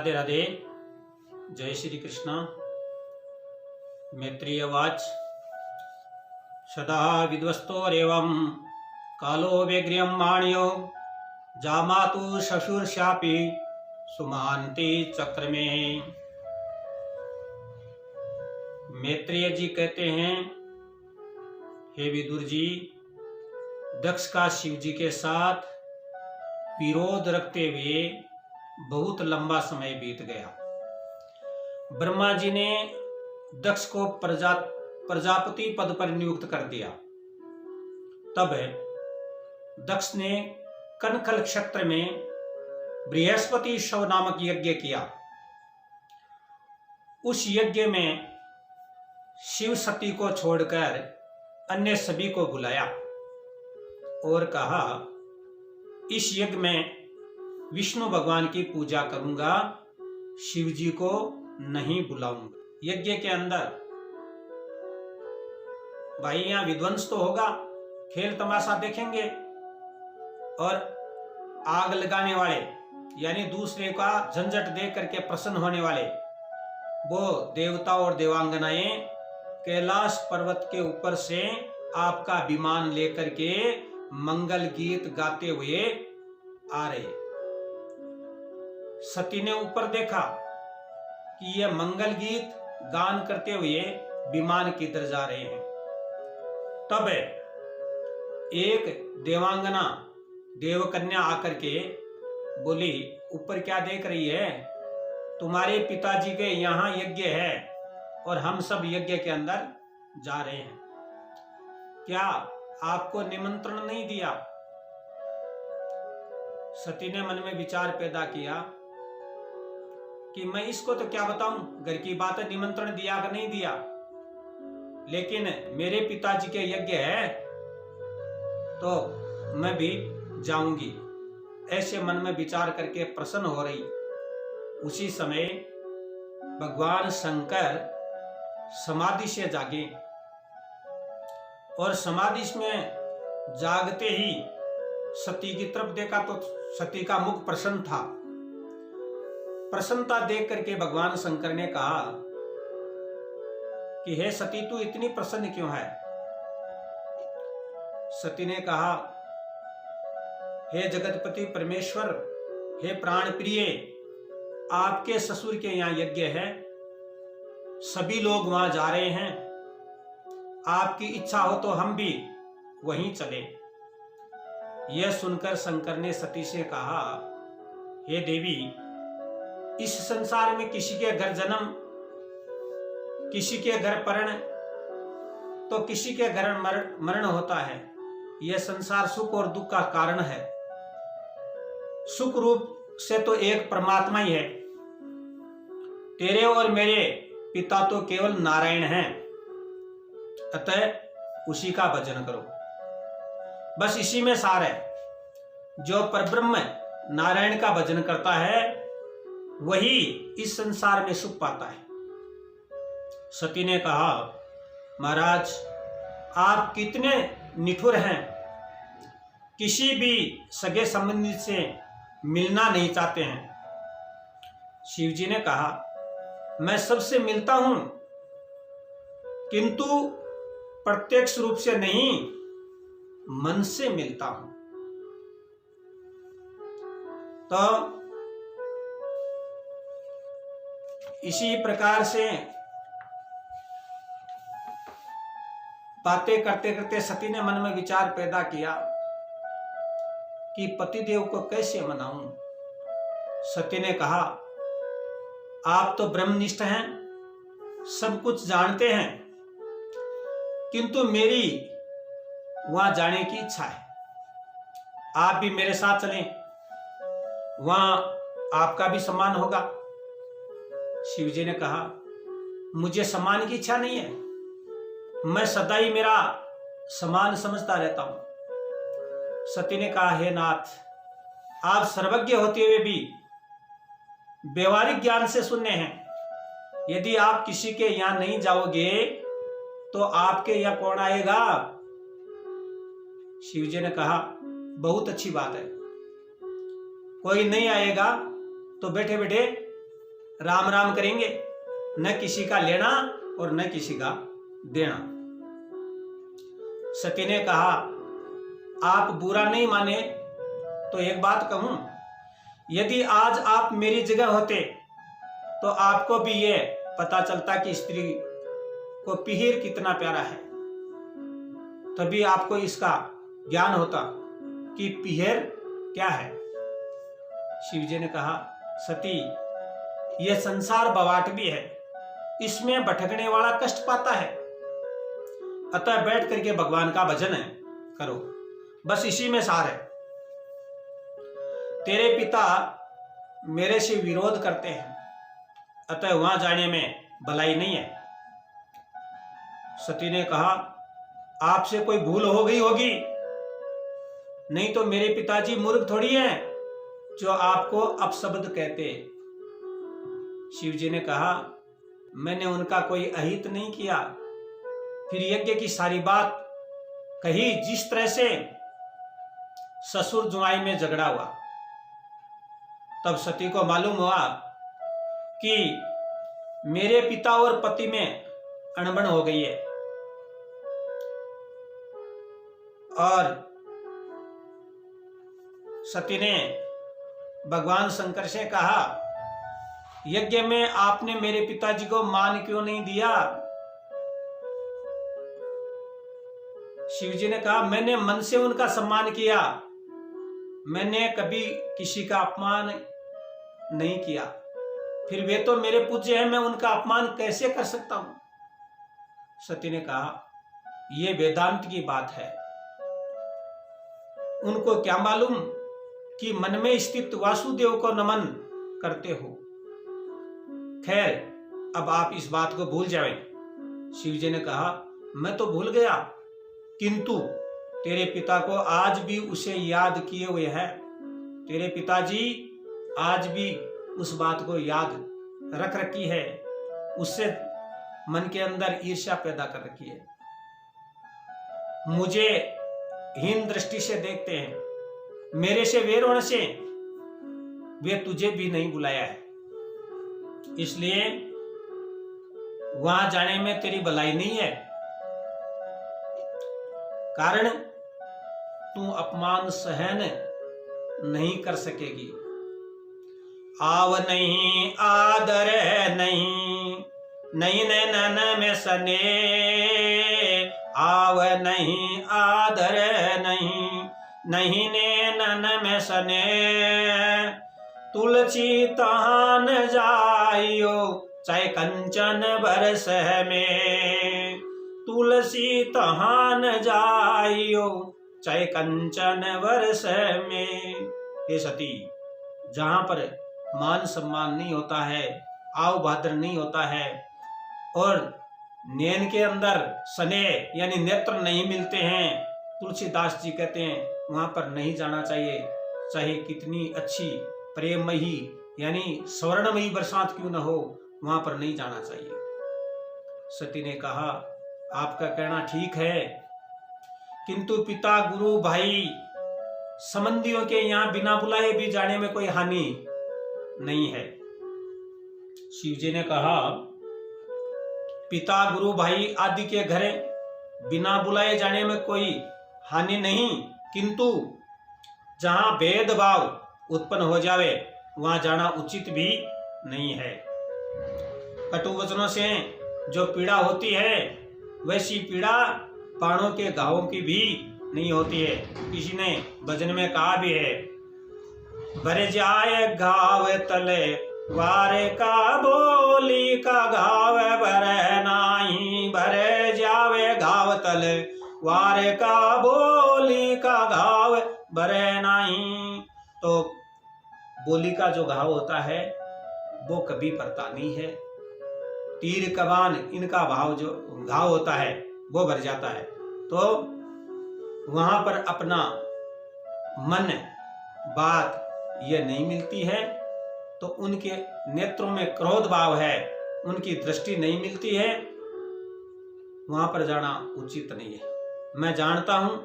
राधे राधे। जय श्री कृष्ण। मैत्रेय वाच सदा विद्वस्तोरेवं कालो व्यग्र्यं माण्यो जामातु शशुरशापि सुमान्ति चक्र में। मैत्रेय जी कहते हैं, हे विदुर जी, दक्ष का शिव जी के साथ विरोध रखते हुए बहुत लंबा समय बीत गया। ब्रह्मा जी ने दक्ष को प्रजापति पद पर नियुक्त कर दिया। तब दक्ष ने कनखल क्षेत्र में बृहस्पति शव नामक यज्ञ किया। उस यज्ञ में शिव सती को छोड़कर अन्य सभी को बुलाया और कहा, इस यज्ञ में विष्णु भगवान की पूजा करूंगा, शिव जी को नहीं बुलाऊंगा। यज्ञ के अंदर भाई यहां विध्वंस तो होगा, खेल तमाशा देखेंगे, और आग लगाने वाले यानी दूसरे का झंझट देख करके प्रसन्न होने वाले वो देवता और देवांगनाएं कैलाश पर्वत के ऊपर से आपका विमान लेकर के मंगल गीत गाते हुए आ रहे। सती ने ऊपर देखा कि यह मंगल गीत गान करते हुए विमान की तरफ जा रहे हैं। तब एक देवांगना देवकन्या आकर के बोली, ऊपर क्या देख रही है? तुम्हारे पिताजी के यहाँ यज्ञ है और हम सब यज्ञ के अंदर जा रहे हैं, क्या आपको निमंत्रण नहीं दिया? सती ने मन में विचार पैदा किया कि मैं इसको तो क्या बताऊं, घर की बात है, निमंत्रण दिया कि नहीं दिया, लेकिन मेरे पिताजी के यज्ञ है तो मैं भी जाऊंगी। ऐसे मन में विचार करके प्रसन्न हो रही। उसी समय भगवान शंकर समाधि से जागे और समाधि में जागते ही सती की तरफ देखा तो सती का मुख प्रसन्न था। प्रसन्नता देख करके भगवान शंकर ने कहा कि हे सती, तू इतनी प्रसन्न क्यों है? सती ने कहा, हे जगतपति परमेश्वर, हे प्राण प्रिय, आपके ससुर के यहाँ यज्ञ है, सभी लोग वहां जा रहे हैं, आपकी इच्छा हो तो हम भी वहीं चले। यह सुनकर शंकर ने सती से कहा, हे देवी, इस संसार में किसी के घर जन्म, किसी के घर परण, तो किसी के घर मरण होता है। यह संसार सुख और दुख का कारण है। सुख रूप से तो एक परमात्मा ही है। तेरे और मेरे पिता तो केवल नारायण हैं, अतः उसी का भजन करो। बस इसी में सार है। जो परब्रह्म नारायण का भजन करता है वही इस संसार में सुख पाता है। सती ने कहा, महाराज, आप कितने निठुर हैं, किसी भी सगे संबंधी से मिलना नहीं चाहते हैं। शिव जी ने कहा, मैं सबसे मिलता हूं, किंतु प्रत्यक्ष रूप से नहीं, मन से मिलता हूं। तो इसी प्रकार से बातें करते करते सती ने मन में विचार पैदा किया कि पतिदेव को कैसे मनाऊं। सती ने कहा, आप तो ब्रह्मनिष्ठ हैं, सब कुछ जानते हैं, किंतु मेरी वहां जाने की इच्छा है। आप भी मेरे साथ चलें, वहां आपका भी सम्मान होगा। शिव जी ने कहा, मुझे सम्मान की इच्छा नहीं है, मैं सदा ही मेरा सम्मान समझता रहता हूं। सती ने कहा, हे नाथ, आप सर्वज्ञ होते हुए भी व्यवहारिक ज्ञान से शून्य हैं। यदि आप किसी के यहां नहीं जाओगे तो आपके यहां कौन आएगा? शिव जी ने कहा, बहुत अच्छी बात है, कोई नहीं आएगा तो बैठे बैठे राम राम करेंगे, न किसी का लेना और न किसी का देना। सती ने कहा, आप बुरा नहीं माने तो एक बात कहूं, यदि आज आप मेरी जगह होते तो आपको भी ये पता चलता कि स्त्री को पिहीर कितना प्यारा है। तभी आपको इसका ज्ञान होता कि पिहीर क्या है। शिव जी ने कहा, सती, यह संसार बवाट भी है, इसमें भटकने वाला कष्ट पाता है। अतः बैठ करके भगवान का भजन है करो, बस इसी में सार है। तेरे पिता मेरे से विरोध करते हैं, अतः वहां जाने में भलाई नहीं है। सती ने कहा, आपसे कोई भूल हो गई होगी, नहीं तो मेरे पिताजी मूर्ख थोड़ी हैं जो आपको अपशब्द कहते। शिव जी ने कहा, मैंने उनका कोई अहित नहीं किया। फिर यज्ञ की सारी बात कही, जिस तरह से ससुर जुआई में झगड़ा हुआ। तब सती को मालूम हुआ कि मेरे पिता और पति में अनबन हो गई है, और सती ने भगवान शंकर से कहा, यज्ञ में आपने मेरे पिताजी को मान क्यों नहीं दिया? शिव जी ने कहा, मैंने मन से उनका सम्मान किया, मैंने कभी किसी का अपमान नहीं किया। फिर वे तो मेरे पूज्य हैं, मैं उनका अपमान कैसे कर सकता हूं? सती ने कहा, यह वेदांत की बात है, उनको क्या मालूम कि मन में स्थित वासुदेव को नमन करते हो। खैर, अब आप इस बात को भूल जाएं। शिव जी ने कहा, मैं तो भूल गया, किंतु तेरे पिता को आज भी उसे याद किए हुए है। तेरे पिताजी आज भी उस बात को याद रख रखी है, उससे मन के अंदर ईर्ष्या पैदा कर रखी है। मुझे हीन दृष्टि से देखते हैं, मेरे से वेर होने से वे तुझे भी नहीं बुलाया है, इसलिए वहां जाने में तेरी भलाई नहीं है। कारण तू अपमान सहन नहीं कर सकेगी। आव नहीं आदर नहीं, नहीं नैनन में सने, आव नहीं आदर नहीं, नहीं नैनन में सने, तुलसी तहान जाइयो चाहे कंचन बरस में, तुलसी तहान जाइयो चाहे कंचन बरस में। हे सती, जहां पर मान सम्मान नहीं होता है, आव भाद्र नहीं होता है, और नैन के अंदर सने यानी नेत्र नहीं मिलते हैं, तुलसीदास जी कहते हैं वहां पर नहीं जाना चाहिए, चाहे कितनी अच्छी प्रेममयी यानी स्वर्णमयी बरसात क्यों न हो, वहां पर नहीं जाना चाहिए। सती ने कहा, आपका कहना ठीक है, किंतु पिता, गुरु, भाई, संबंधियों के यहां बिना बुलाए भी जाने में कोई हानि नहीं है। शिव जी ने कहा, पिता, गुरु, भाई आदि के घर बिना बुलाए जाने में कोई हानि नहीं, किंतु जहां भेदभाव उत्पन्न हो जावे वहां जाना उचित भी नहीं है। कटु वचनों से जो पीड़ा होती है वैसी पीड़ा बाणों के घावों की भी नहीं होती है। किसी ने भजन में कहा भी है, भर जाए घाव तले वारे का, बोली का घाव भर नाही, भर जावे घाव तले वारे का, बोली का घाव भर नाही। तो बोली का जो घाव होता है वो कभी भरता नहीं है, तीर कमान इनका भाव जो घाव होता है वो भर जाता है। तो वहां पर अपना मन बात ये नहीं मिलती है, तो उनके नेत्रों में क्रोध भाव है, उनकी दृष्टि नहीं मिलती है, वहां पर जाना उचित नहीं है। मैं जानता हूं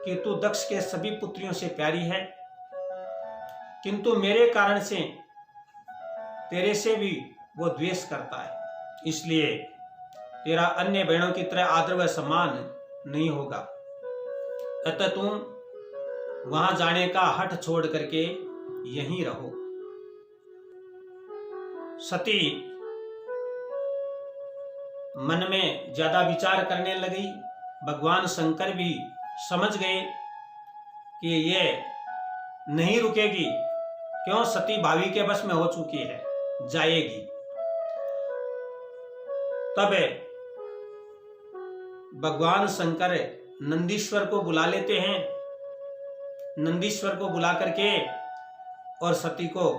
कि तू दक्ष के सभी पुत्रियों से प्यारी है, किंतु मेरे कारण से तेरे से भी वो द्वेष करता है, इसलिए तेरा अन्य बहनों की तरह आदर व सम्मान नहीं होगा। अतः तुम वहां जाने का हठ छोड़ करके यहीं रहो। सती मन में ज्यादा विचार करने लगी। भगवान शंकर भी समझ गए कि ये नहीं रुकेगी, क्यों सती भावी के बस में हो चुकी है, जाएगी। तब भगवान शंकर नंदीश्वर को बुला लेते हैं। नंदीश्वर को बुला करके और सती को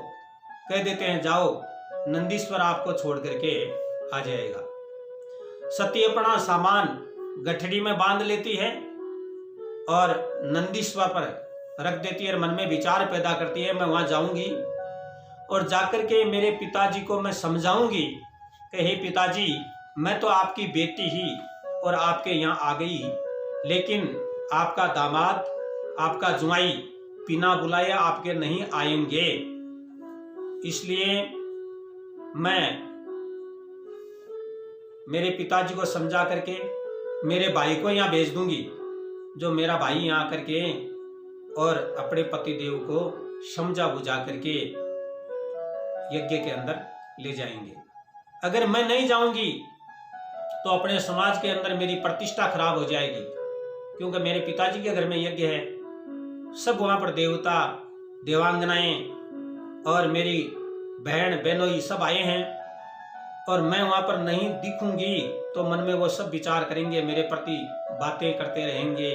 कह देते हैं, जाओ, नंदीश्वर आपको छोड़ करके आ जाएगा। सती अपना सामान गठड़ी में बांध लेती है और नंदीश्वर पर रख देती है और मन में विचार पैदा करती है, मैं वहां जाऊंगी और जाकर के मेरे पिताजी को मैं समझाऊंगी कि हे पिताजी, मैं तो आपकी बेटी ही और आपके यहाँ आ गई, लेकिन आपका दामाद, आपका जुआई बिना बुलाए आपके नहीं आएंगे, इसलिए मैं मेरे पिताजी को समझा करके मेरे भाई को यहाँ भेज दूंगी, जो मेरा भाई यहाँ करके और अपने पति देव को समझा बुझा करके यज्ञ के अंदर ले जाएंगे। अगर मैं नहीं जाऊंगी तो अपने समाज के अंदर मेरी प्रतिष्ठा खराब हो जाएगी, क्योंकि मेरे पिताजी के घर में यज्ञ है, सब वहां पर देवता देवांगनाएं और मेरी बहन बहनोई सब आए हैं, और मैं वहां पर नहीं दिखूंगी तो मन में वो सब विचार करेंगे, मेरे प्रति बातें करते रहेंगे,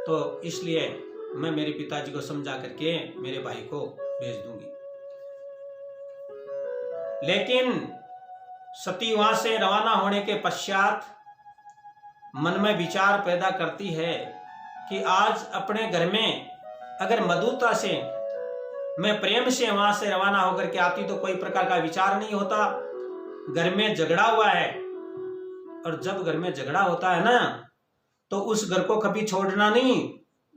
तो इसलिए मैं मेरे पिताजी को समझा करके मेरे भाई को भेज दूंगी। लेकिन सती वहां से रवाना होने के पश्चात मन में विचार पैदा करती है कि आज अपने घर में अगर मधुरता से मैं प्रेम से वहां से रवाना होकर के आती तो कोई प्रकार का विचार नहीं होता। घर में झगड़ा हुआ है, और जब घर में झगड़ा होता है ना, तो उस घर को कभी छोड़ना नहीं।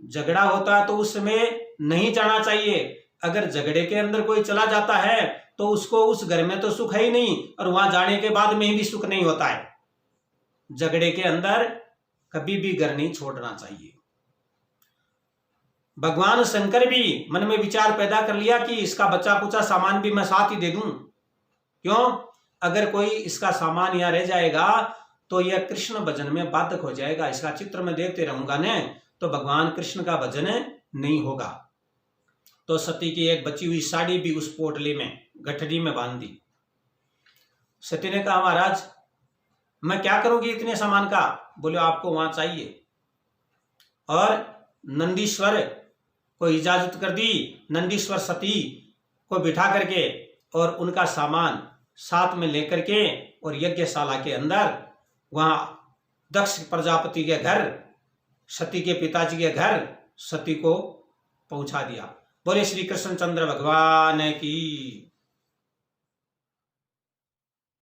झगड़ा होता है तो उसमें नहीं जाना चाहिए। अगर झगड़े के अंदर कोई चला जाता है तो उसको उस घर में तो सुख है ही नहीं, और वहां जाने के बाद में भी सुख नहीं होता है। झगड़े के अंदर कभी भी घर नहीं छोड़ना चाहिए। भगवान शंकर भी मन में विचार पैदा कर लिया कि इसका बच्चा कुचा सामान भी मैं साथ ही दे दूं। क्यों? अगर कोई इसका सामान यहाँ रह जाएगा तो यह कृष्ण भजन में बाधक हो जाएगा। इसका चित्र में देखते रहूंगा न, तो भगवान कृष्ण का भजन नहीं होगा। तो सती की एक बची हुई साड़ी भी उस पोटली में गठड़ी में बांध दी। सती ने कहा, महाराज मैं क्या करूंगी इतने सामान का? बोले आपको वहां चाहिए। और नंदीश्वर को इजाजत कर दी। नंदीश्वर सती को बिठा करके और उनका सामान साथ में लेकर के और यज्ञशाला के अंदर वहां दक्ष प्रजापति के घर, सती के पिताजी के घर सती को पहुंचा दिया। बोले श्री कृष्णचंद्र भगवान की।